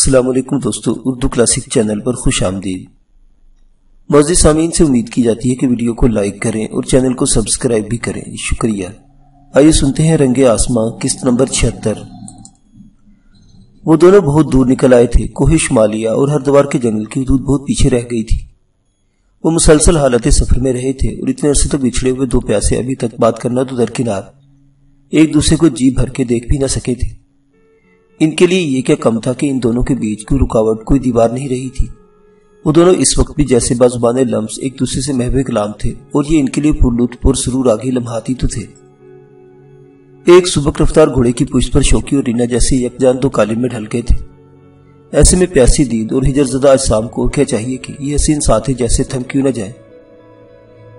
السلام علیکم دوستو، اردو کلاسک چینل پر خوش آمدید۔ معزز سامعین سے امید کی جاتی ہے کہ ویڈیو کو لائک کریں اور چینل کو سبسکرائب بھی کریں، شکریہ۔ آئیے سنتے ہیں رنگ آسماں قسط نمبر 76۔ وہ دونوں بہت دور نکل آئے تھے۔ کوہ شمالیہ اور ہردوار کے جنگل کی حدود بہت پیچھے رہ گئی تھی۔ وہ مسلسل حالت سفر میں رہے تھے اور اتنے عرصے تک بچھڑے ہوئے دو پیاسے ابھی تک بات کرنا تو درکنار، ایک دوسرے کو جی بھر کے دیکھ بھی نہ سکے تھے۔ ان کے لیے یہ کیا کم تھا کہ ان دونوں کے بیچ کوئی رکاوٹ، کوئی دیوار نہیں رہی تھی۔ وہ دونوں اس وقت بھی جیسے بازبان لمس ایک دوسرے سے محو کلام تھے، اور یہ ان کے لیے پرلطف پر سرور آگے لمحاتی تو تھے۔ ایک سبک رفتار گھوڑے کی پشت پر شوقی اور رینا جیسے یکجان دو قالب میں ڈھل گئے تھے۔ ایسے میں پیاسی دید اور ہجر زدہ اجسام کو کیا چاہیے کہ یہ حسین ساتھی جیسے تھم کیوں نہ جائیں۔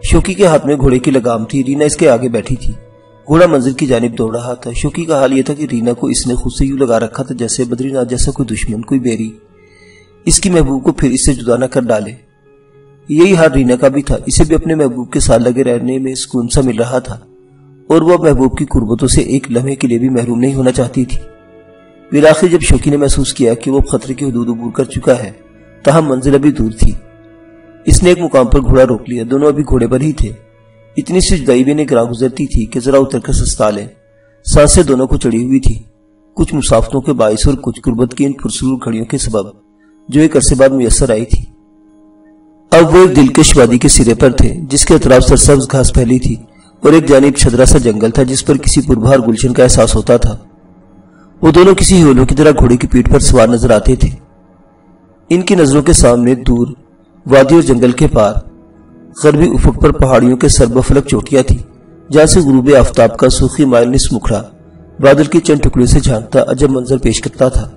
شوقی کے ہاتھ میں گھوڑے کی لگام تھی، رینا اس کے آگے بیٹھی تھی۔ گھوڑا منزل کی جانب دوڑ رہا تھا۔ شوقی کا حال یہ تھا کہ رینا کو اس نے خود سے یوں لگا رکھا تھا جیسے بدری ناتھ جیسا کوئی دشمن، کوئی بیری اس کی محبوب کو پھر اس سے جدا نہ کر ڈالے۔ یہی حال رینا کا بھی تھا۔ اسے بھی اپنے محبوب کے ساتھ لگے رہنے میں سکون سا مل رہا تھا، اور وہ محبوب کی قربتوں سے ایک لمحے کے لیے بھی محروم نہیں ہونا چاہتی تھی۔ بالآخر جب شوقی نے محسوس کیا کہ وہ خطرے کی حدود عبور کر چکا ہے، تاہم منزل ابھی دور تھی، اس نے ایک مقام پر گھوڑا روک لیا۔ دونوں ابھی گھوڑے پر ہی تھے۔ اتنی سی جدائی بھی انہیں گراں گزرتی تھی کہ ذرا اتر کر سستا لیں۔ سانسیں دونوں کو چڑھی ہوئی تھی، کچھ مسافتوں کے باعث اور کچھ غربت کی ان پرسرور گھڑیوں کے سبب جو ایک عرصے بعد میسر آئی تھی۔ اب وہ ایک دلکش وادی کے سرے پر تھے جس کے اطراف سرسبز گھاس پھیلی تھی، اور ایک جانب چھدرا سا جنگل تھا جس پر کسی پربہار گلشن کا احساس ہوتا تھا۔ وہ دونوں کسی ہیولوں کی طرح گھوڑے کی پیٹھ پر سوار نظر آتے تھے۔ ان کی نظروں کے سامنے دور وادی اور جنگل کے پار غربی افق پر پہاڑیوں کے سربفلک چوٹیاں تھی، جہاں سے غروب آفتاب کا سرخی مائل نصف مکھڑا بادل کے چند ٹکڑے سے جھانکتا عجب منظر پیش کرتا تھا۔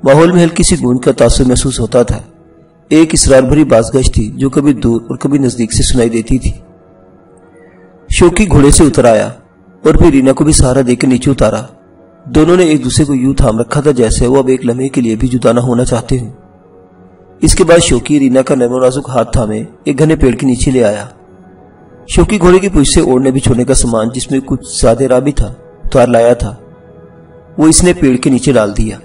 ماحول میں ہلکی سی گونج کا تاثر محسوس ہوتا تھا، ایک اسرار بھری بازگشت تھی جو کبھی دور اور کبھی نزدیک سے سنائی دیتی تھی۔ شوقی گھوڑے سے اتر آیا اور پھر رینا کو بھی سہارا دے کر نیچے اتارا۔ دونوں نے ایک دوسرے کو یوں تھام رکھا تھا جیسے وہ اب ایک لمحے کے لیے بھی جدا نہ ہونا چاہتے ہوں۔ اس کے بعد شوقی رینا کا نرم و نازک ہاتھ تھامے ایک گھنے پیڑ کے نیچے لے آیا۔ شوقی گھوڑے کی پشت سے اوڑھنے بچھوڑنے کا سامان جس میں کچھ سادے راہ بھی تھا اتار لایا تھا، وہ اس نے پیڑ کے نیچے ڈال دیا۔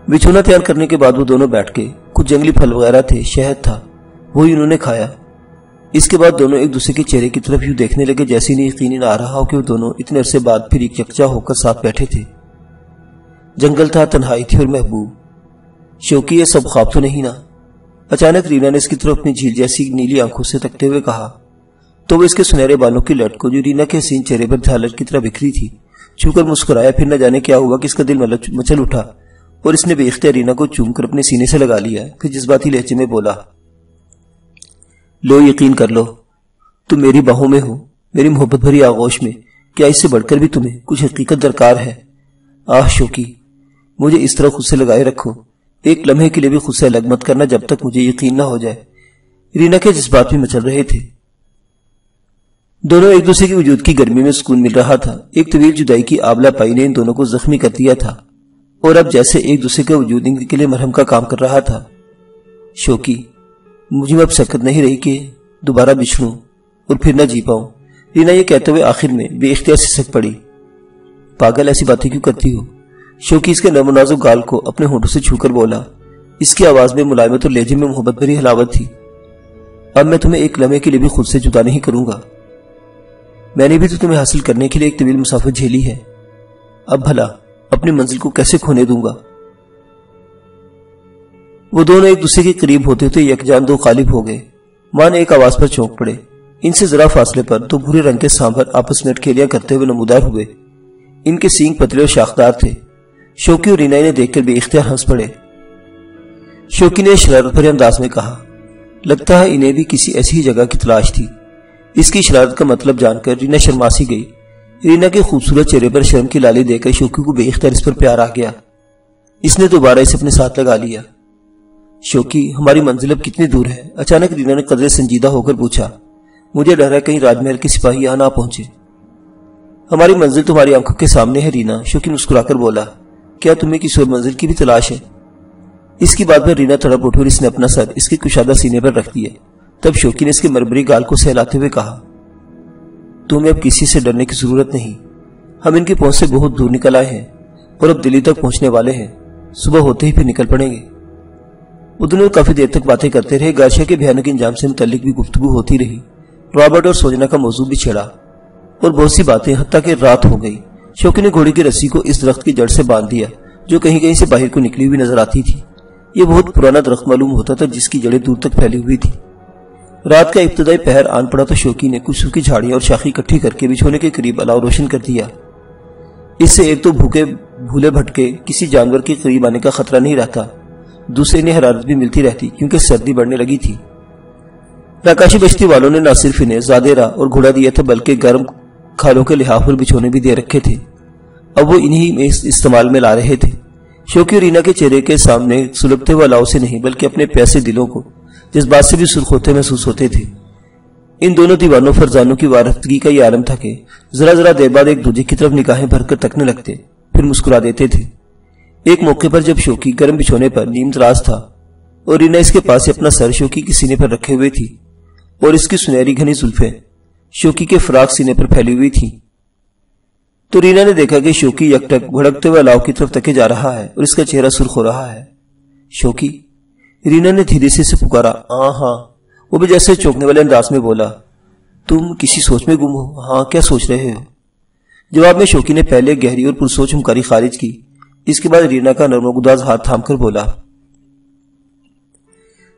بچھونا تیار کرنے کے بعد وہ دونوں بیٹھ کے کچھ جنگلی پھل وغیرہ تھے، شہد تھا، وہی انہوں نے کھایا۔ اس کے بعد دونوں ایک دوسرے کے چہرے کی طرف یوں دیکھنے لگے جیسے انہیں یقین نہ آ رہا ہو کہ وہ دونوں اتنے عرصے بعد پھر ایک یکجا ہو کر ساتھ بیٹھے تھے۔ جنگل تھا، تنہائی تھی اور محبوب۔ شوقی یہ سب خواب تو نہیں نا؟ اچانک رینا نے اس کی طرف اپنی جھیل جیسی نیلی آنکھوں سے تکتے ہوئے کہا، تو وہ اس کے سنہرے بالوں کی لٹ کو جو رینا کے حسین چہرے پر جھالر کی طرح بکھری تھی چھو کر مسکرایا۔ پھر نہ جانے کیا ہوا کہ اس کا دل مچل اٹھا اور اس نے بے اختیار رینا کو چوم کر اپنے سینے سے لگا لیا۔ پھر جذباتی لہجے میں بولا، لو یقین کر لو، تم میری باہوں میں ہو، میری محبت بھری آغوش میں، کیا اس سے بڑھ کر بھی تمہیں کچھ حقیقت درکار ہے؟ آہ شوقی، مجھے اس طرح خود سے لگائے رکھو، ایک لمحے کے لیے بھی خود سے الگ مت کرنا جب تک مجھے یقین نہ ہو جائے۔ رینا کے جذبات بھی مچل رہے تھے۔ دونوں ایک دوسرے کی وجود کی گرمی میں سکون مل رہا تھا۔ ایک طویل جدائی کی آبلہ پائی نے ان دونوں کو زخمی کر دیا تھا، اور اب جیسے ایک دوسرے کا وجود ان کے لیے مرہم کا کام کر رہا تھا۔ شوقی، مجھے اب سکت نہیں رہی کہ دوبارہ بچھڑوں اور پھر نہ جی پاؤں۔ رینا یہ کہتے ہوئے آخر میں بے اختیار سسک پڑی۔ پاگل، ایسی باتیں کیوں کرتی ہو؟ شوقی اس کے نرم و نازک گال کو اپنے ہونٹوں سے چھو کر بولا۔ اس کی آواز میں ملائمت اور لہجے میں محبت بھری حلاوت تھی۔ اب میں تمہیں ایک لمحے کے لیے بھی خود سے جدا نہیں کروں گا۔ میں نے بھی تو تمہیں حاصل کرنے کے لیے ایک طویل مسافت جھیلی ہے، اب بھلا اپنی منزل کو کیسے کھونے دوں گا؟ وہ دونوں ایک دوسرے کے قریب ہوتے ہوتے یکجان دو قالب ہو گئے۔ ماں نے ایک آواز پر چونک پڑے۔ ان سے ذرا فاصلے پر دو بھورے رنگ کے سانبر آپس میں اٹکیلیاں کرتے ہوئے نمودار ہوئے۔ ان کے سینگ پتلے اور شاخدار تھے۔ شوقی اور رینا انہیں دیکھ کر بے اختیار ہنس پڑے۔ شوقی نے شرارت بھرے انداز میں کہا، لگتا ہے انہیں بھی کسی ایسی جگہ کی تلاش تھی۔ اس کی شرارت کا مطلب جان کر رینا شرماسی گئی۔ رینا کے خوبصورت چہرے پر شرم کی لالی دے کر شوقی کو بے اختیار اس پر پیار آ گیا۔ اس نے دوبارہ اسے اپنے ساتھ لگا لیا۔ شوقی، ہماری منزل اب کتنی دور ہے؟ اچانک رینا نے قدرے سنجیدہ ہو کر پوچھا۔ مجھے ڈر ہے کہیں راج محل کے سپاہی یہاں نہ پہنچے۔ ہماری منزل تمہاری آنکھوں کے سامنے ہے رینا، شوقی مسکرا کر بولا۔ کیا تمہیں کسی اور منزل کی بھی تلاش ہے؟ اس کی بات پر رینا تڑپ اٹھی اور اس نے اپنا سر اس کے کشادہ سینے پر رکھ دیا۔ تب شوقی نے اس کے مرمری گال کو سہلاتے ہوئے کہا، تمہیں اب کسی سے ڈرنے کی ضرورت نہیں، ہم ان کی پہنچ سے بہت دور نکل آئے ہیں اور اب دلی تک پہنچنے والے ہیں۔ صبح ہوتے ہی پھر نکل پڑیں گے۔ وہ دونوں کافی دیر تک باتیں کرتے رہے۔ گارشیا کے بھیانک انجام سے متعلق بھی گفتگو ہوتی رہی۔ رابرٹ اور سوجنا کا موضوع بھی چھڑا اور بہت سی باتیں، حتیٰ کہ رات ہو گئی۔ شوکی نے گھوڑے کی رسی کو اس درخت کی جڑ سے باندھ دیا جو کہیں کہیں سے باہر کو نکلی ہوئی نظر آتی تھی۔ یہ بہت پرانا درخت معلوم ہوتا تھا جس کی جڑیں دور تک پھیلی ہوئی تھی۔ رات کا ابتدائی پہر آن پڑا تو شوکی نے کچھ سوکھی جھاڑیاں اور شاخیں اکٹھی کر کے بچھونے کے قریب الاؤ روشن کر دیا۔ اس سے ایک تو بھوکے بھولے بھٹکے کسی جانور کے قریب آنے کا خطرہ نہیں رہتا، دوسرے انہیں حرارت بھی ملتی رہتی کیونکہ سردی بڑھنے لگی تھی۔ راکاشی بستی والوں نے نہ صرف انہیں زیادہ راہ اور گھوڑا دیا تھا بلکہ گرم کھالوں کے لحاف اور بچھونے بھی دے رکھے تھے۔ اب وہ انہی میں استعمال میں لا رہے تھے۔ شوکی اور رینا کے چہرے کے سامنے سلگتے ہوئے الاؤ سے نہیں بلکہ اپنے پیاسے دلوں کو جذبات سے بھی سرخ ہوتے محسوس ہوتے تھے۔ ان دونوں دیوانوں فرزانوں کی وارفتگی کا یہ عالم تھا کہ ذرا ذرا دیر بعد ایک دوسرے کی طرف نگاہیں بھر کر تکنے لگتے، پھر مسکرا دیتے تھے۔ ایک موقع پر جب شوکی گرم بچھونے پر نیم دراز تھا اور رینا اس کے پاس سے اپنا سر شوکی کے سینے پر رکھے ہوئے تھی اور اس کی سنہری گھنی زلفیں شوکی کے فراق سینے پر پھیلی ہوئی تھی، تو رینا نے دیکھا کہ شوکی یکٹک بھڑکتے ہوئے الاؤ کی طرف تکے جا رہا ہے اور اس کا چہرہ سرخ ہو رہا ہے۔ شوکی، رینا نے دھیرے سے اسے پکارا۔ ہاں، وہ بھی جیسے چونکنے والے انداز میں بولا۔ تم کسی سوچ میں گم ہو؟ ہاں، کیا سوچ رہے ہو؟ جواب میں شوکی نے پہلے گہری اور پرسوچ ہمکاری خارج کی، اس کے بعد رینا کا نرم و گداز ہاتھ تھام کر بولا،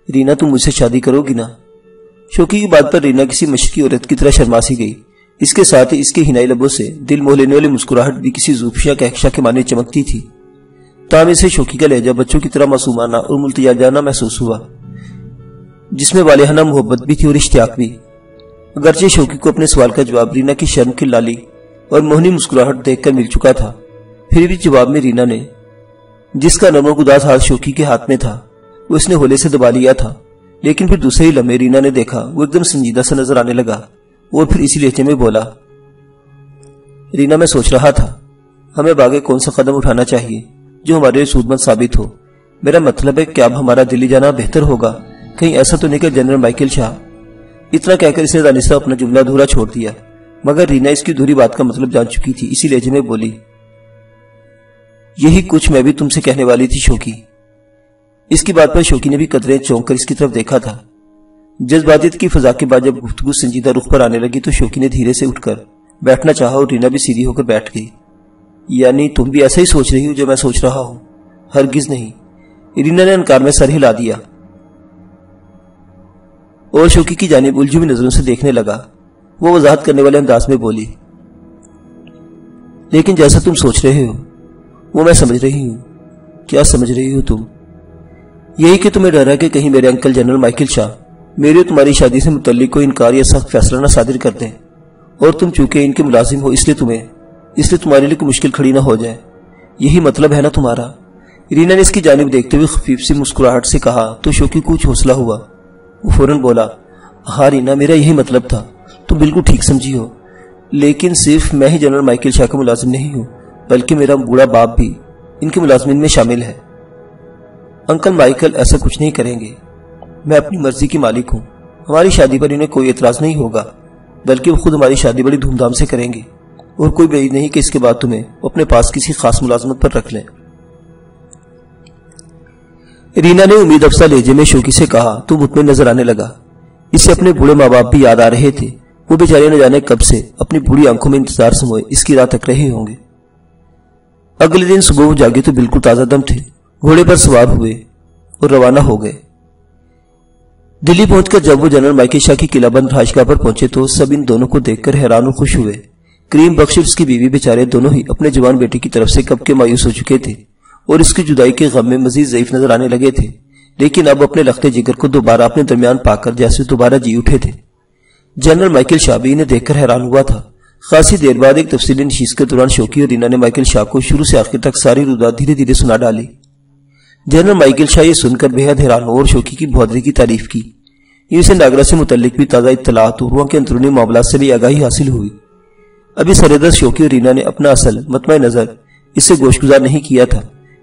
رینا تم مجھ سے شادی کرو گی نا؟ شوکی کی بات پر رینا کسی مشرقی عورت کی طرح شرما سی گئی۔ اس کے ساتھ ہی اس کے ہنائی لبوں سے دل موہ لینے والی مسکراہٹ بھی کسی زوفشا کہکشا کے معنی چمکتی تھی۔ تاہم اسے شوکی کا لہجہ بچوں کی طرح معصومانہ اور ملتیا جانا محسوس ہوا، جس میں والہانہ محبت بھی تھی اور اشتیاق بھی۔ اگرچہ شوکی کو اپنے سوال کا جواب رینا کی شرم کی لالی اور موہنی مسکراہٹ دیکھ کر مل چکا تھا، پھر بھی جواب میں رینا نے، جس کا نرم و گداز ہاتھ شوکی کے ہاتھ میں تھا، وہ اس نے ہولے سے دبا لیا تھا۔ لیکن پھر دوسرے ہی لمحے رینا نے دیکھا وہ ایک دم سنجیدہ سا نظر آنے لگا اور پھر اسی لہجے میں بولا، رینا میں سوچ رہا تھا ہمیں آگے کون سا قدم اٹھانا چاہیے جو ہمارے لیے سود مند ثابت ہو۔ میرا مطلب ہے کہ اب ہمارا دلی جانا بہتر ہوگا، کہیں ایسا تو نہیں کہ جنرل مائیکل شاہ۔ اتنا کہہ کر اس نے دانستہ اپنا جملہ ادھورا چھوڑ دیا، مگر رینا اس کی ادھوری بات کا مطلب جان چکی تھی، اسی لہجے میں بولی، یہی کچھ میں بھی تم سے کہنے والی تھی شوکی۔ اس کی بات پر شوکی نے بھی قدرے چونک کر اس کی طرف دیکھا تھا۔ جذباتیت کی فضا کے بعد جب گفتگو سنجیدہ رخ پر آنے لگی تو شوکی نے دھیرے سے اٹھ کر بیٹھنا چاہا اور رینا بھی سیدھی ہو کر بیٹھ گئی۔ یعنی تم بھی ایسا ہی سوچ رہی ہو جو میں سوچ رہا ہوں؟ ہرگز نہیں، رینا نے انکار میں سر ہلا دیا اور شوکی کی جانب الجھی ہوئی نظروں سے دیکھنے لگا۔ وہ وضاحت کرنے والے انداز میں بولی، لیکن جیسا تم سوچ رہے ہو وہ میں سمجھ رہی ہوں۔ کیا سمجھ رہی ہو تم؟ یہی کہ تمہیں ڈر ہے کہ کہیں میرے انکل جنرل مائیکل شاہ میری اور تمہاری شادی سے متعلق کوئی انکار یا سخت فیصلہ نہ صادر کر دیں، اور تم چونکہ ان کے ملازم ہو اس لیے تمہارے لیے کوئی مشکل کھڑی نہ ہو جائے۔ یہی مطلب ہے نا تمہارا؟ رینا نے اس کی جانب دیکھتے ہوئے خفیف سی مسکراہٹ سے کہا تو شوکی کو کچھ حوصلہ ہوا۔ وہ فوراً بولا، ہاں رینا، میرا یہی مطلب تھا، تم بالکل ٹھیک سمجھی ہو۔ لیکن صرف میں ہی جنرل مائیکل شاہ کا ملازم نہیں ہوں بلکہ میرا بوڑھا باپ بھی ان کے ملازمین میں شامل ہے۔ انکل مائیکل ایسا کچھ نہیں کریں گے، میں اپنی مرضی کی مالک ہوں۔ ہماری شادی پر انہیں کوئی اعتراض نہیں ہوگا، بلکہ وہ خود ہماری شادی بڑی دھوم دھام سے کریں گے، اور کوئی بعید نہیں کہ اس کے بعد تمہیں اپنے پاس کسی خاص ملازمت پر رکھ لیں۔ رینا نے امید افزا لہجے میں شوکی سے کہا تو مطمئن نظر آنے لگا۔ اسے اپنے بوڑھے ماں باپ بھی یاد آ رہے تھے، وہ بیچارے نہ جانے کب سے اپنی بوڑھی آنکھوں میں انتظار سموئے اس کی راہ تک رہے ہوں گے۔ اگلے دن صبح وہ جاگے تو بالکل تازہ دم تھے، گھوڑے پر سوار ہوئے اور روانہ ہو گئے۔ دلی پہنچ کر جب وہ جنرل مائیکل شاہ کی قلعہ بند رہائشگاہ پر پہنچے تو سب ان دونوں کو دیکھ کر حیران اور خوش ہوئے۔ کریم بخش اور اس کی بیوی بیچارے دونوں ہی اپنے جوان بیٹے کی طرف سے کب کے مایوس ہو چکے تھے اور اس کی جدائی کے غم میں مزید ضعیف نظر آنے لگے تھے، لیکن اب اپنے لختے جگر کو دوبارہ اپنے درمیان پا کر جیسے دوبارہ جی اٹھے تھے۔ جنرل مائیکل شاہ بھی انہیں دیکھ کر حیران ہوا تھا۔ خاصی دیر بعد ایک تفصیلی نشست کے دوران شوکی اور رینا نے مائیکل شاہ کو شروع سے آخر تک ساری رودات دھیرے دھیرے سنا ڈالی۔ جنرل مائیکل شاہ یہ سن کر بے حد حیران ہو اور شوکی کی بہادری کی تعریف کی۔ اسے ناگرا سے متعلق بھی تازہ اطلاعات اور وہاں کے اندرونی معاملات سے بھی آگاہی حاصل ہوئی۔ ابھی سردست شوکی اور رینا نے اپنا اصل مطمع نظر اس سے گوشگزار نہیں کیا تھا،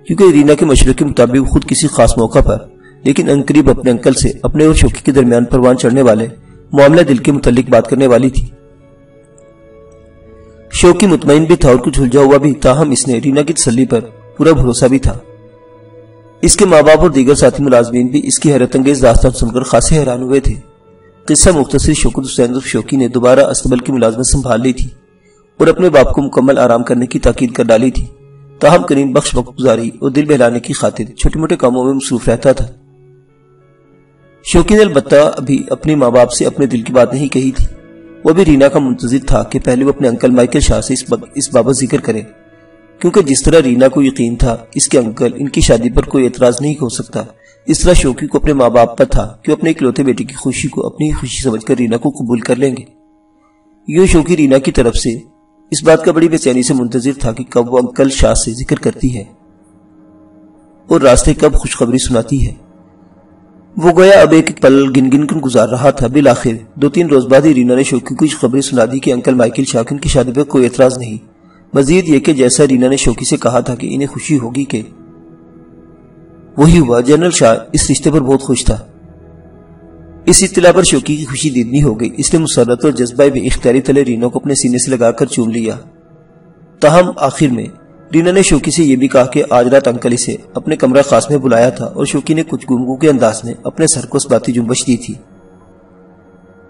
کیونکہ رینا کے مشورے کے مطابق خود کسی خاص موقع پر لیکن عنقریب اپنے انکل سے اپنے اور شوکی کے درمیان پروان چڑھنے والے معاملہ دل کے متعلق بات کرنے والی تھی۔ شوکی مطمئن بھی تھا اور کچھ الجھا ہوا بھی، تاہم اس نے رینا کی تسلی پر پورا بھروسہ بھی تھا۔ اس کے ماں باپ اور دیگر ساتھی ملازمین بھی اس کی حیرت انگیز داستان سن کر خاصے حیران ہوئے تھے۔ قصہ مختصر شوکت حسین عرف شوکی نے دوبارہ استبل کی ملازمت سنبھال لی تھی اور اپنے باپ کو مکمل آرام کرنے کی تاکید کر ڈالی تھی، تاہم کریم بخش وقت گزاری اور دل بہلانے کی خاطر چھوٹے موٹے کاموں میں مصروف رہتا تھا۔ شوکی نے البتہ ابھی اپنے ماں باپ سے اپنے دل کی بات نہیں کہی تھی۔ وہ بھی رینا کا منتظر تھا کہ پہلے وہ اپنے انکل مائیکل شاہ سے اس بابت ذکر کرے، کیونکہ جس طرح رینا کو یقین تھا اس کے انکل ان کی شادی پر کوئی اعتراض نہیں ہو سکتا، اس طرح شوکی کو اپنے ماں باپ پر تھا کہ وہ اپنے اکلوتے بیٹے کی خوشی کو اپنی خوشی سمجھ کر رینا کو قبول کر لیں گے۔ یوں شوکی رینا کی طرف سے اس بات کا بڑی بے چینی سے منتظر تھا کہ کب وہ انکل شاہ سے ذکر کرتی ہے اور راستے کب خوشخبری سناتی ہے۔ وہ گویا اب ایک پل گن گن کر گزار رہا تھا۔ بالآخر 2-3 روز بعد ہی رینا نے شوکی کو خبریں سنا دی کہ انکل مائیکل شاکن کی شادی پر کوئی اعتراض نہیں، مزید یہ کہ جیسا رینا نے شوکی سے کہا تھا کہ انہیں خوشی ہوگی کہ وہی ہوا۔ جنرل شاہ اس رشتے پر بہت خوش تھا۔ اس اطلاع پر شوکی کی خوشی دیدنی ہو گئی، اس نے مسرت اور جذبہ بے اختیاری تلے رینا کو اپنے سینے سے لگا کر چوم لیا۔ تاہم آخر میں رینا نے شوکی سے یہ بھی کہا کہ آج رات انکل اسے اپنے کمرہ خاص میں بلایا تھا، اور شوکی نے کچھ گفتگو کے انداز میں اپنے سر کو اس باتی جنبش دی تھی۔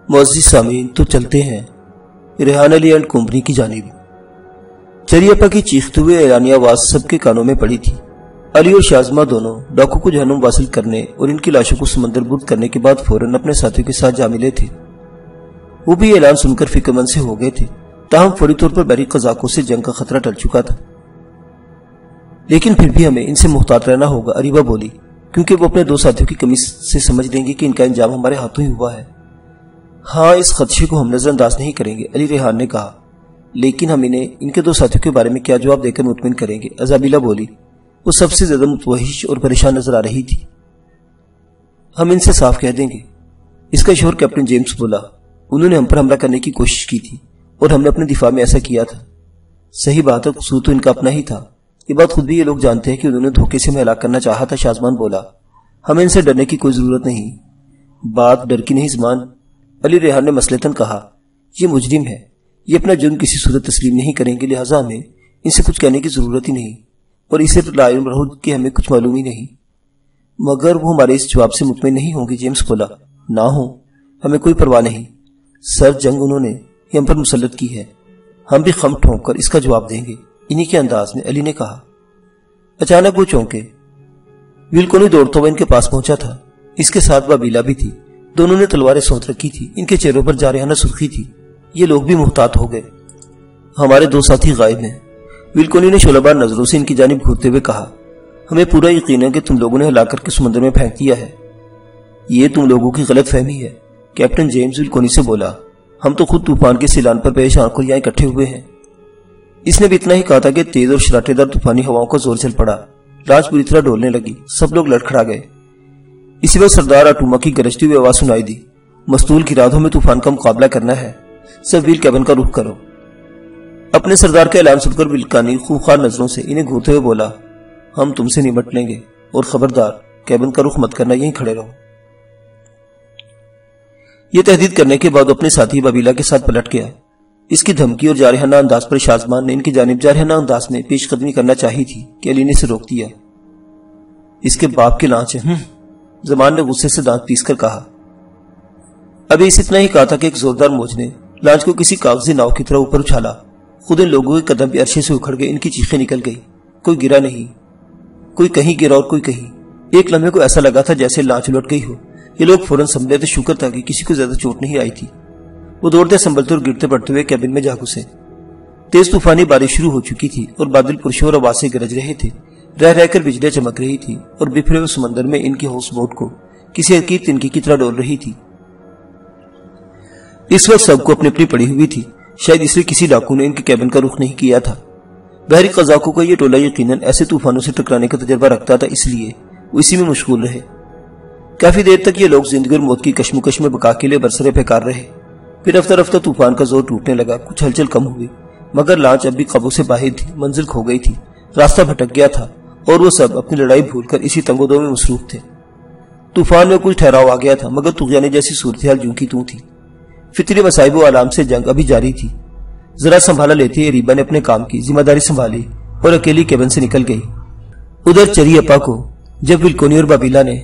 معزز سامعین، تو چلتے ہیں ریحان علی اینڈ کمپنی کی جانب۔ چریپا کی چیختے ہوئے اعلانیہ آواز سب کے کانوں میں پڑی تھی۔ علی اور شازمہ دونوں ڈاکو کو جہنم واصل کرنے اور ان کی لاشوں کو سمندر برد کرنے کے بعد فوراً اپنے ساتھیوں کے ساتھ جا ملے تھے۔ وہ بھی اعلان سن کر فکر مند سے ہو گئے تھے، تاہم فوری طور پر بحری قزاقوں سے جنگ کا خطرہ ٹل چکا تھا۔ لیکن پھر بھی ہمیں ان سے محتاط رہنا ہوگا، اریبہ بولی، کیونکہ وہ اپنے 2 ساتھیوں کی کمی سے سمجھ لیں گے کہ ان کا انجام ہمارے ہاتھوں ہی ہوا ہے۔ ہاں، اس خدشے کو ہم نظر انداز نہیں کریں گے، علی ریحان نے کہا، لیکن ہم انہیں ان کے 2 ساتھیوں کے بارے میں کیا جواب دے کر مطمئن کریں گے؟ ازابیلہ بولی۔ وہ سب سے زیادہ متوحش اور پریشان نظر آ رہی تھی۔ ہم ان سے صاف کہہ دیں گے، اس کا شوہر کیپٹن جیمز بولا۔ انہوں نے ہم پر حملہ کرنے کی کوشش کی تھی اور ہم نے اپنے دفاع میں ایسا کیا تھا۔ صحیح بات ہے، قصور تو ان کا اپنا ہی تھا، یہ بات خود بھی یہ لوگ جانتے ہیں کہ انہوں نے دھوکے سے ہمیں ہلاک کرنا چاہا تھا، شازمان بولا۔ ہمیں ان سے ڈرنے کی کوئی ضرورت نہیں۔ بات ڈر کی نہیں زمان، علی ریحان نے مسلطن کہا، یہ مجرم ہے، یہ اپنا جرم کسی صورت تسلیم نہیں کریں گے، لہٰذا ہمیں ان سے کچھ کہنے کی ضرورت ہی نہیں، اور اسے لائم رہو کہ ہمیں کچھ معلوم ہی نہیں۔ مگر وہ ہمارے اس جواب سے مطمئن نہیں ہوں گے، جیمز بولا۔ نہ ہو، ہمیں کوئی پرواہ نہیں، سر جنگ انہوں نے ہم پر مسلط کی ہے، ہم بھی خم ٹھونک کر اس کا جواب دیں گے، انہی کے انداز میں علی نے کہا۔ اچانک وہ چونکے۔ ویلکونی دوڑتا ہوا ان کے پاس پہنچا تھا، اس کے ساتھ بابیلا بھی تھی، دونوں نے تلواریں سونت رکھی تھی، ان کے چہروں پر جارحانہ سرخی تھی۔ یہ لوگ بھی محتاط ہو گئے۔ ہمارے 2 ساتھی غائب ہیں، ویلکونی نے شعلہ بار نظروں سے ان کی جانب گھورتے ہوئے کہا۔ ہمیں پورا یقین ہے کہ تم لوگوں نے ہلاک کر کے سمندر میں پھینک دیا ہے۔ یہ تم لوگوں کی غلط فہمی ہے، کیپٹن جیمز ویلکونی سے بولا۔ ہم تو خود طوفان کے سیلان پر پیش آنکھوں یہاں اکٹھے ہوئے ہیں۔ اس نے بھی اتنا ہی کہا تھا کہ تیز اور شراٹے دار طوفانی ہواؤں کا زور چل پڑا، لانچ بری طرح ڈولنے لگی، سب لوگ لڑکھڑا گئے۔ اسی وقت سردار آٹوما کی گرجتی ہوئی آواز سنائی دی، مستول کی راتوں میں طوفان کا مقابلہ کرنا ہے، سب ویل کیبن کا رخ کرو۔ اپنے سردار کا اعلان سن کر ویلکانی خوفخوار نظروں سے انہیں گھورتے ہوئے بولا، ہم تم سے نمٹ لیں گے، اور خبردار کیبن کا رخ مت کرنا، یہیں کھڑے رہو۔ یہ تہدید کرنے کے بعد اپنے ساتھی بابیلا کے ساتھ پلٹ گیا۔ اس کی دھمکی اور جارحانہ انداز پر شازمان نے ان کی جانب جارحانہ انداز میں پیش قدمی کرنا چاہی تھی کہ علی نے اسے روک دیا۔ اس کے باپ کے لانچ ہے، زمان نے غصے سے دانت پیس کر کہا۔ ابھی اس اتنا ہی کہا تھا کہ ایک زوردار موج نے لانچ کو کسی کاغذی ناؤ کی طرح اوپر اچھالا، خود ان لوگوں کے قدم بھی عرشے سے اکھڑ گئے، ان کی چیخیں نکل گئی۔ کوئی گرا نہیں، کوئی کہیں گرا اور کوئی کہیں۔ ایک لمحے کو ایسا لگا تھا جیسے لانچ لوٹ گئی ہو۔ یہ لوگ فوراً سنبھلے تو شکر تھا کہ کسی کو زیادہ چوٹ نہیں آئی تھی۔ وہ دوڑتے سنبھلتے اور گرتے پڑتے ہوئے کیبن میں جا گھسے۔ تیز طوفانی بارش شروع ہو چکی تھی اور بادل پرشور آواز سے گرج رہے تھے، رہ رہ کر بجلیاں چمک رہی تھی اور بفرے ہوئے سمندر میں ان کی ہاؤس بوٹ کو کسی عقیق تنکی کی طرح ڈول رہی تھی۔ اس وقت سب کو اپنی اپنی پڑی ہوئی تھی، شاید اس لیے کسی ڈاکو نے ان کے کیبن کا رخ نہیں کیا تھا۔ بحری قزاقوں کا یہ ٹولہ یقیناً ایسے طوفانوں سے ٹکرانے کا تجربہ رکھتا تھا، اس لیے وہ اسی میں مشغول رہے۔ کافی دیر تک یہ لوگ زندگی اور موت کی کشمکش میں بقا کے لیے برسرے پیکار رہے۔ پھر رفتہ رفتہ طوفان کا زور ٹوٹنے لگا، کچھ ہلچل کم ہوئی، مگر لانچ اب بھی قابو سے باہر تھی، منزل کھو گئی تھی، راستہ بھٹک گیا تھا، اور وہ سب اپنی لڑائی بھول کر اسی تنگ و دو میں مصروف تھے۔ طوفان میں کچھ ٹھہراؤ آ گیا تھا، مگر طغیان جیسی صورتحال جوں کی توں تھی۔ فطری مصائب و آلام سے جنگ ابھی جاری تھی۔ ذرا سنبھالا لیتے اریبا نے اپنے کام کی ذمہ داری سنبھالی اور اکیلی کیبن سے نکل گئی۔ ادھر چریپا کو جب ولکونی اور بابیلا نے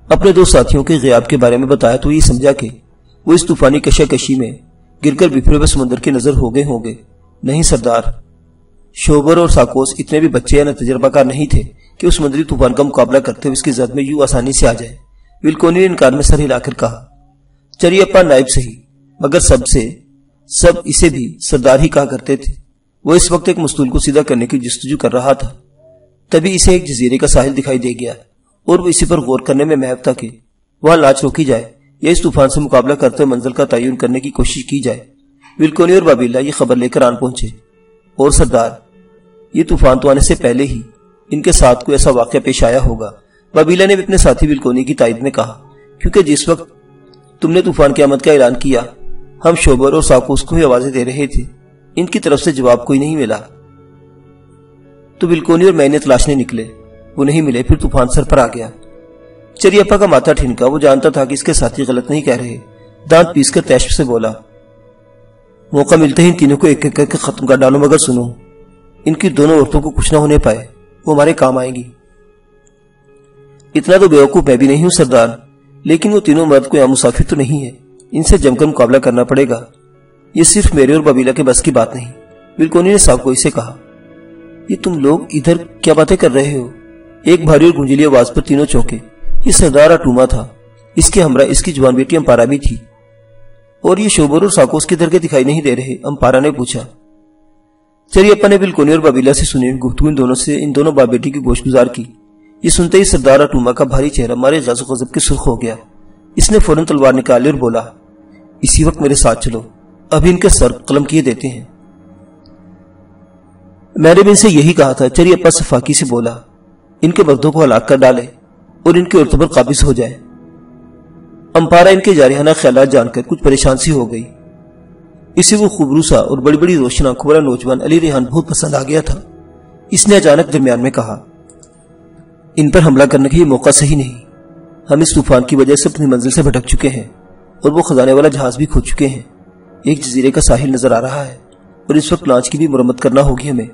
اپنے دو ساتھیوں کے غیاب کے بارے میں بتایا تو یہ سمجھا کہ وہ اس طوفانی کشاکشی میں گر کر بکھرے ہوئے سمندر کی نظر ہو گئے ہوں گے۔ نہیں سردار، شوبر اور ساکوس اتنے بھی بچے یا نہ تجربہ کار نہیں تھے کہ اس سمندری طوفان کا مقابلہ کرتے ہوئے اس کی زد میں یوں آسانی سے آ جائے۔ ولکونی نے انکار میں سر ہلا کر کہا، چریپا نائب صحیح، مگر سب اسے بھی سردار ہی کہا کرتے تھے۔ وہ اس وقت ایک مستول کو سیدھا کرنے کی جستجو کر رہا تھا، تبھی اسے ایک جزیرے کا ساحل دکھائی دے گیا اور وہ اسی پر غور کرنے میں محو تھا کہ وہاں لانچ روکی جائے یا اس طوفان سے مقابلہ کرتے ہوئے منزل کا تعین کرنے کی کوشش کی جائے۔ ولکونی اور بابیلا یہ خبر لے کر آن پہنچے، اور سردار، یہ طوفان تو آنے سے پہلے ہی ان کے ساتھ کوئی ایسا واقعہ پیش آیا ہوگا۔ بابیلا نے بھی اپنے ساتھی ولکونی کی تائید میں کہا، کیونکہ جس وقت تم نے طوفان کی آمد کا اعلان کیا ہم شوبر اور ساکوس کو ہی آوازیں دے رہے تھے، ان کی طرف سے جواب کوئی نہیں ملا۔ تو ولکونی اور میں نے تلاشنے نکلے، وہ نہیں ملے، پھر طوفان سر پر آ گیا۔ چریپا کا ماتھا ٹھنکا، وہ جانتا تھا کہ اس کے ساتھی غلط نہیں کہہ رہے۔ دانت پیس کر تیش سے بولا، موقع ملتے ہی ان تینوں کو ایک ایک کر کے ختم کر ڈالو، مگر سنو، ان کی دونوں عورتوں کو کچھ نہ ہونے پائے، وہ ہمارے کام آئیں گی۔ اتنا تو بیوقوف میں بھی نہیں ہوں سردار، لیکن وہ تینوں مرد کوئی عام مسافر تو نہیں ہے، ان سے جم کر مقابلہ کرنا پڑے گا۔ یہ صرف میرے اور بابیلا کے بس کی بات نہیں۔ ولکونی نے ساکوئی سے کہا، یہ تم لوگ ادھر کیا باتیں کر رہے ہو؟ ایک بھاری اور گونجیلی آواز پر تینوں چونکے۔ یہ سردار اٹوما تھا، اس کے ہمراہ اس کی جوان بیٹی امپارا بھی تھی۔ اور یہ شوبر اور ساکوس کے در کے دکھائی نہیں دے رہے؟ امپارا نے پوچھا۔ چریپا نے ولکونی اور بابیلا سے سنی گفتگو ان دونوں باپ بیٹی کی گوش گزار کی۔ یہ سنتے ہی سردار اٹوما کا بھاری چہرہ مارے غضب و غضب کے سرخ ہو گیا۔ اس نے فوراً تلوار نکالی اور بولا، اسی وقت میرے ساتھ چلو، ابھی ان کے سر قلم کیے دیتے ہیں۔ میں نے بھی ان سے یہی کہا تھا، چریپا صفاقی سے بولا، ان کے مردوں کو ہلاک کر ڈالے اور ان کی عورتوں پر قابض ہو جائے۔ امپارا ان کے جارحانہ خیالات جان کر کچھ پریشان سی ہو گئی۔ اسے وہ خوبرو سا اور بڑی بڑی روشن آنکھوں والا نوجوان علی ریحان بہت پسند آ گیا تھا۔ اس نے اچانک درمیان میں کہا، ان پر حملہ کرنے کا یہ موقع صحیح نہیں، ہم اس طوفان کی وجہ سے اپنی منزل سے بھٹک چکے ہیں اور وہ خزانے والا جہاز بھی کھو چکے ہیں۔ ایک جزیرے کا ساحل نظر آ رہا ہے اور اس وقت لانچ کی بھی مرمت کرنا ہوگی ہمیں۔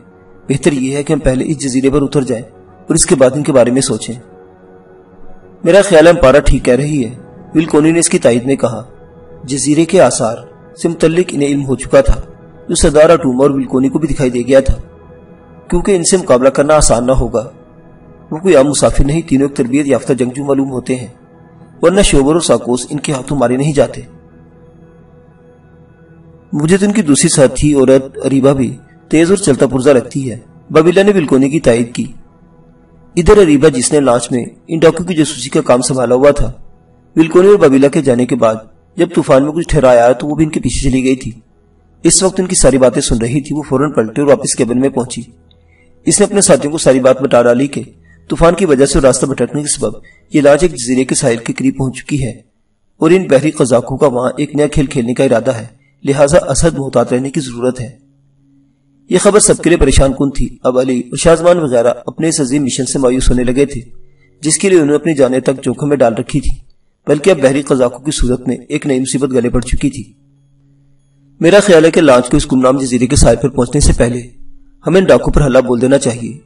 بہتر یہ ہے کہ ہم پہلے اس جزیرے پر اتر جائیں اور اس کے بعد ان کے بارے میں سوچیں۔ میرا خیال ہے امپارا ٹھیک کہہ رہی ہے، ولکونی نے اس کی تائید میں کہا۔ جزیرے کے آثار سے متعلق انہیں علم ہو چکا تھا، جو سردار اٹوما اور ولکونی کو بھی دکھائی دے گیا تھا، کیونکہ ان سے مقابلہ کرنا آسان نہ ہوگا۔ وہ کوئی عام مسافر نہیں، تینوں ایک تربیت یافتہ جنگجو معلوم ہوتے ہیں، ورنہ شوبر اور ساکوس ان کے ہاتھوں مارے نہیں جاتے۔ مجھے تو ان کی دوسری ساتھی عورت اریبا بھی تیز اور چلتا پرزہ لگتی ہے، بابیلا نے ولکونی کی تائید کی۔ ادھر اریبا جس نے لانچ میں ان ڈاکو کی جاسوسی کا کام سنبھالا ہوا تھا، ولکونی اور بابیلا کے جانے کے بعد جب طوفان میں کچھ ٹھہرایا تو وہ بھی ان کے پیچھے چلی گئی تھی۔ اس وقت ان کی ساری باتیں سن رہی تھی۔ وہ فوراً پلٹی اور واپس کیبن میں پہنچی۔ اس نے اپنے ساتھیوں کو ساری بات بتا ڈالی کہ طوفان کی وجہ سے راستہ بھٹکنے کے سبب یہ لانچ ایک جزیرے کے ساحل کے قریب پہنچ چکی ہے اور ان بحری قزاقوں کا وہاں ایک نیا کھیل کھیلنے کا ارادہ ہے، لہٰذا اسد محتاط رہنے کی ضرورت ہے۔ یہ خبر سب کے لیے پریشان کن تھی۔ اب علی اور شازمان وغیرہ اپنے اس عظیم مشن سے مایوس ہونے لگے تھے، جس کے لیے انہوں نے اپنی جانیں تک جوخم میں ڈال رکھی تھی، بلکہ اب بحری قزاقوں کی صورت میں ایک نئی مصیبت گلے پڑ چکی تھی۔ میرا خیال ہے کہ لانچ کو اس گمنام جزیرے کے ساحل پر پہنچنے سے پہلے ہمیں ان ڈاکو پر حملہ بول دینا چاہیے۔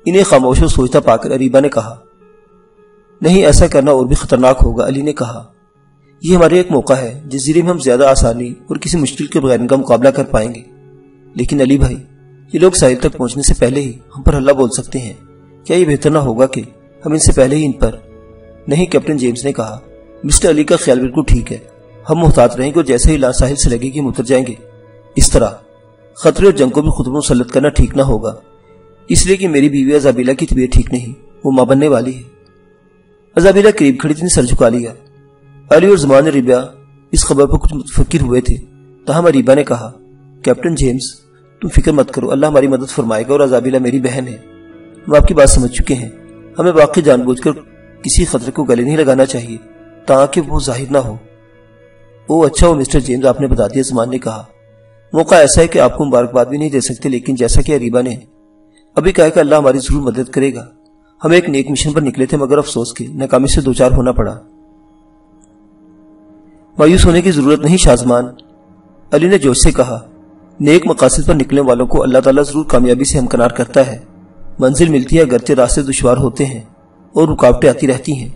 انہیں خاموش اور سوچتا پا کر اریبا نے کہا، نہیں، ایسا کرنا اور بھی خطرناک ہوگا۔ علی نے کہا، یہ ہمارے ایک موقع ہے، جزیرے میں ہم زیادہ آسانی اور کسی مشکل کے بغیر ان کا مقابلہ کر پائیں گے۔ لیکن علی بھائی، یہ لوگ ساحل تک پہنچنے سے پہلے ہی ہم پر حملہ بول سکتے ہیں، کیا یہ بہتر نہ ہوگا کہ ہم ان سے پہلے ہی ان پر؟ نہیں، کیپٹن جیمز نے کہا، مسٹر علی کا خیال بالکل ٹھیک ہے، ہم محتاط رہیں گے اور جیسے ہی لانچ ساحل سے لگے گی ہم اتر جائیں گے۔ اس طرح خطرے اور جنگ کو بھی خود پر مسلط کرنا ٹھیک نہ ہوگا، اس لیے کہ میری بیوی ازابیلا کی طبیعت ٹھیک نہیں، وہ ماں بننے والی ہے۔ ازابیلا قریب کھڑی تھی، سر جھکا لیا۔ علی اور زمان اریبا اس خبر پر کچھ متفکر ہوئے تھے، تاہم اریبا نے کہا، کیپٹن جیمز، تم فکر مت کرو، اللہ ہماری مدد فرمائے گا اور ازابیلا میری بہن ہے، ہم آپ کی بات سمجھ چکے ہیں۔ ہمیں واقعی جان بوجھ کر کسی خطرے کو گلے نہیں لگانا چاہیے تاکہ وہ ظاہر نہ ہو۔ او اچھا ہو مسٹر جیمز، آپ نے بتا دیا، زمان نے کہا۔ موقع ایسا ہے کہ آپ کو مبارکباد بھی نہیں دے سکتے، لیکن جیسا کہ اریبا نے ابھی کہا کہ اللہ ہماری ضرور مدد کرے گا۔ ہم ایک نیک مشن پر نکلے تھے، مگر افسوس کے ناکامی سے دوچار ہونا پڑا۔ مایوس ہونے کی ضرورت نہیں شازمان، علی نے جوش سے کہا، نیک مقاصد پر نکلنے والوں کو اللہ تعالیٰ ضرور کامیابی سے ہمکنار کرتا ہے۔ منزل ملتی ہے اگرچہ راستے دشوار ہوتے ہیں، اور رکاوٹیں آتی رہتی ہیں۔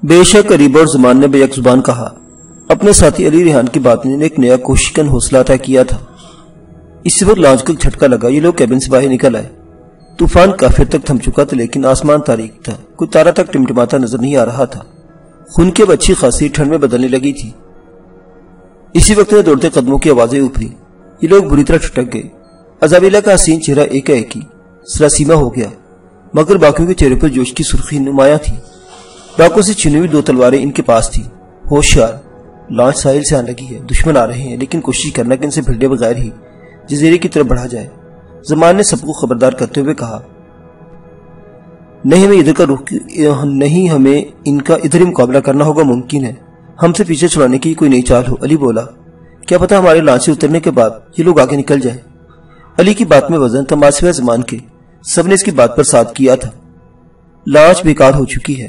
بے شک اریبہ اور زمان نے بیک زبان کہا۔ اپنے ساتھی علی ریحان کی بات نے ایک نیا کوششکن حوصلہ عطا کیا تھا۔ اسی وقت لانچ کو جھٹکا لگا، یہ لوگ کیبن سے باہر نکل آئے۔ طوفان کافی حد تک تھم چکا تھا، لیکن آسمان تاریک تھا، کوئی تارا تک ٹمٹماتا نظر نہیں آ رہا تھا۔ خون کی اب اچھی خاصی ٹھنڈ میں بدلنے لگی تھی۔ اسی وقت میں دوڑتے قدموں کی آوازیں ابھری، یہ لوگ بری طرح ٹھٹک گئے۔ عزابیلہ کا حسین چہرہ ایک ایک ہی سراسیمہ ہو گیا، مگر باقیوں کے چہرے پر جوش کی سرخی نمایاں تھی۔ ڈاکوں سے چھنی ہوئی 2 تلواریں ان کے پاس تھی۔ ہوشیار، لانچ ساحل سے آنے لگی ہے، دشمن آ رہے ہیں، لیکن کوشش کرنا کہ ان سے بھیڑے بغیر ہی جزیرے کی طرف بڑھا جائے۔ زمان نے سب کو خبردار کرتے ہوئے کہا، نہیں ہمیں ادھر کا رخ نہیں، ہمیں ان کا ادھر ہی مقابلہ کرنا ہوگا۔ ممکن ہے ہم سے پیچھے چھڑانے کی کوئی نئی چال ہو۔ علی بولا، کیا پتا ہمارے لانچ سے اترنے کے بعد یہ لوگ آگے نکل جائیں۔ علی کی بات میں وزن تھا، سوائے زمان کے سب نے اس کی بات پر ساتھ کیا تھا۔ لانچ بیکار ہو چکی ہے،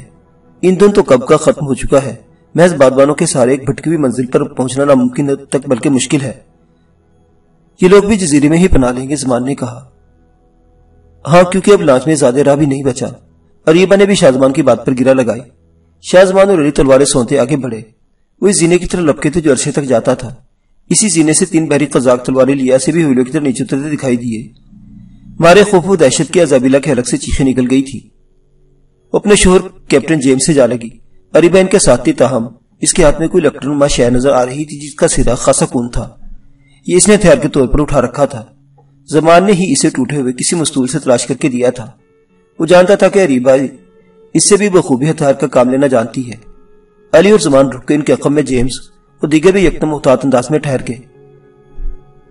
ایندھن تو کب کا ختم ہو چکا ہے، محض بادبانوں کے سہارے ایک بھٹکی ہوئی منزل پر پہنچنا ناممکن تک بلکہ مشکل ہے۔ یہ لوگ بھی جزیرے میں ہی پناہ لیں گے، زمان نے کہا۔ ہاں، کیونکہ اب لانچ میں زیادہ راہ بھی نہیں بچا۔ اریبہ نے بھی شاہزمان کی بات پر گرا لگائی۔ شاہزمان اور علی تلواریں سونتے آگے بڑھے۔ وہ اس زینے کی طرف لپکے تھے جو عرصے تک جاتا تھا۔ اسی زینے سے 3 بحری قزاق تلواریں لیا سے بھی ہوئلوں کی طرف نیچے اترتے دکھائی دیے۔ مارے خوف و دہشت کی عزابیلہ کے حلق سے چیخیں نکل گئی تھی۔ وہ اپنے شوہر کیپٹن جیمز سے جا لگی۔ اریبہ ان کے ساتھ تھی، تاہم اس کے ہاتھ میں کوئی لکڑ نما شے نظر آ رہی تھی جس کا سرا خاصا کون تھا۔ یہ اس نے ہتھیار کے طور پر اٹھا رکھا تھا۔ زمان نے ہی اسے ٹوٹے ہوئے کسی مستول سے تلاش کر کے دیا تھا۔ وہ جانتا تھا کہ اریبہ اس سے بھی بخوبی ہتھیار کا کام لینا جانتی ہے۔ علی اور زمان رک کے ان کے عقب میں جیمز اور دیگر بھی یکدم محتاط انداز میں ٹھہر گئے۔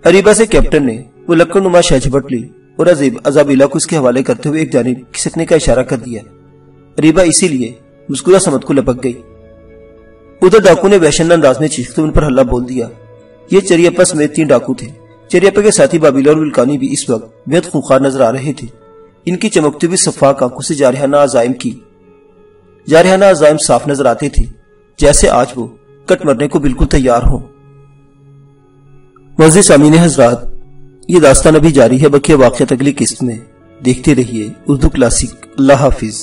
اریبہ سے کیپٹن نے وہ لکڑ نما شے جھپٹ لی اور عزابیلہ کو اس کے حوالے کرتے ہوئے ایک جانب کھسکنے کا اشارہ کر دیا۔ اریبہ اسی لیے مسکرا سمت کو لپک گئی۔ ادھر ڈاکو نے وحشیانہ انداز میں چیختے ان پر حلہ بول دیا۔ یہ چریپا سمیت 3 ڈاکو تھے۔ چریپا کے ساتھی بابیلا اور ولکانی بھی اس وقت بہت خونخوار نظر آ رہے تھے۔ ان کی چمکتی ہوئی صفاق آنکھوں سے جارحانہ عزائم صاف نظر آتے تھے، جیسے آج وہ کٹ مرنے کو بالکل تیار ہوں۔ معزز سامعین حضرات، یہ داستان ابھی جاری ہے، بقیہ واقعات اگلی قسط میں دیکھتے رہیے۔ اردو کلاسک۔ اللہ حافظ۔